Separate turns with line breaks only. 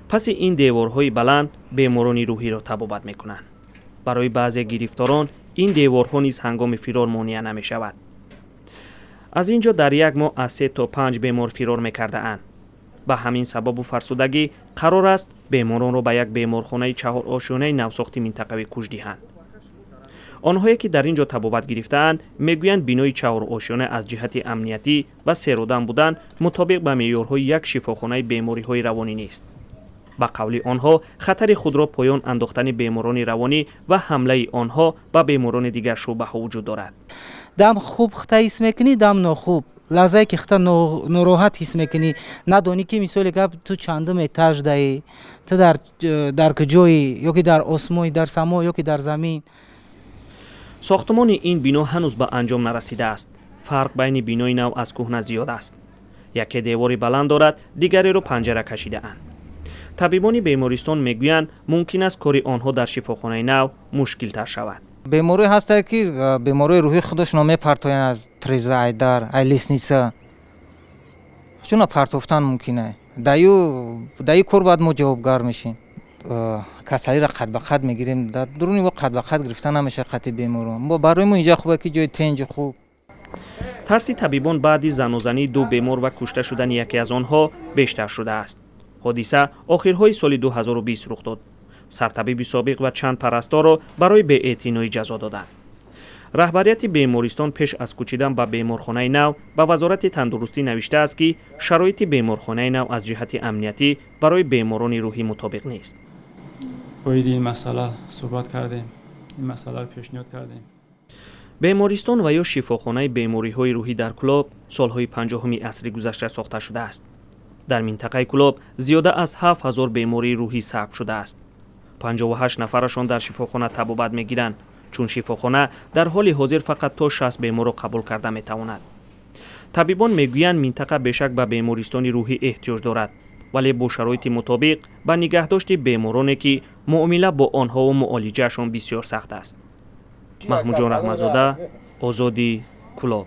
پس این دیوارهای بلند بیماران روحی را تبابت میکنند. برای بعضی گرفتاران این دیوارها نیز هنگام فرار مانع نمی شود. از اینجا در یک ماه از 3 تا 5 بیمار فرار میکرده اند. به همین سبب و فرسودگی قرار است بیماران را به یک بیمارخانه 4 آشیانه نوساختی منطقوی کوچ دهند. آنهایی که در اینجا تبابت گرفتند میگویند بینای 4 آشیانه از جهت امنیتی و سیرودن بودن مطابق به معیارهای یک شفاخانه بیماری‌های روانی نیست. به قول آنها خطر خود را پایان انداختن بیماران روانی و حمله آنها به بیماران دیگر شبهه وجود دارد.
دم خوب خطا حس میکنی، دم ناخوب. لحظه که خطا ناراحت حس میکنی، ندانی که مثال که تو چندم اتاج داری، تو در کجایی، یا که در آسمان، در سما، یا که در زمین.
ساختمان این بنا هنوز به انجام نرسیده است. فرق بین بینای نو از کهنه زیاد است. یکی دیواری بلند دارد، دیگری را پنجره کشیده اند. طبیبان بیمارستان میگویند ممکن است کاری آنها در شفاخانه نو مشکل تر شود.
بیماری هست که بیماری روحی خودش نمیپرتوین از تریزه ایدر لیسنیسا چون پرتوفتن ممکنه. دایو کور بعد ما جوابگار میشیم. کسایی را قد به قد میگیریم، در درونی و قد به قد گرفتن نمیشه قطعی بیماران. ما برای ما اینجا خوبه که جای تنج خوب.
ترس طبیبان بعد زن و زنی 2 بیمار و کشته شدن یکی از آنها بیشتر شده است. حادثه آخرهای سال 2020 رخ داد. سرطبیب سابق و چند پرستار را برای بی‌اعتنایی جزا دادند. رهبریت بیمارستان پیش از کوچیدن به بیمارخانه نو به وزارت تندرستی نوشته است که شرایط بیمارخانه نو از جهت امنیتی برای بیماران روحی مطابق نیست.
باید این مسئله صحبت کردیم، این مسئله رو پیشنهاد کردیم.
بیمارستان و یا شفاخانه بیماری‌های روحی در کلاب سالهای 50 عصر گذشته ساخته شده است. در منطقه کلاب زیاده از 7000 بیماری روحی ثبت شده است. 58 نفرشان در شفاخانه تبابت میگیرند، چون شفاخانه در حال حاضر فقط تا 60 بیمار را قبول کرده میتواند. طبیبان میگویند منطقه بیشک به بیمارستان روحی احتیاج دارد، ولی با شرایط مطابق به نگهداشت بیمارانی که معامله با آنها و معالجهشان بسیار سخت است. محمود جان رحمتزاده، آزادی، کلاب.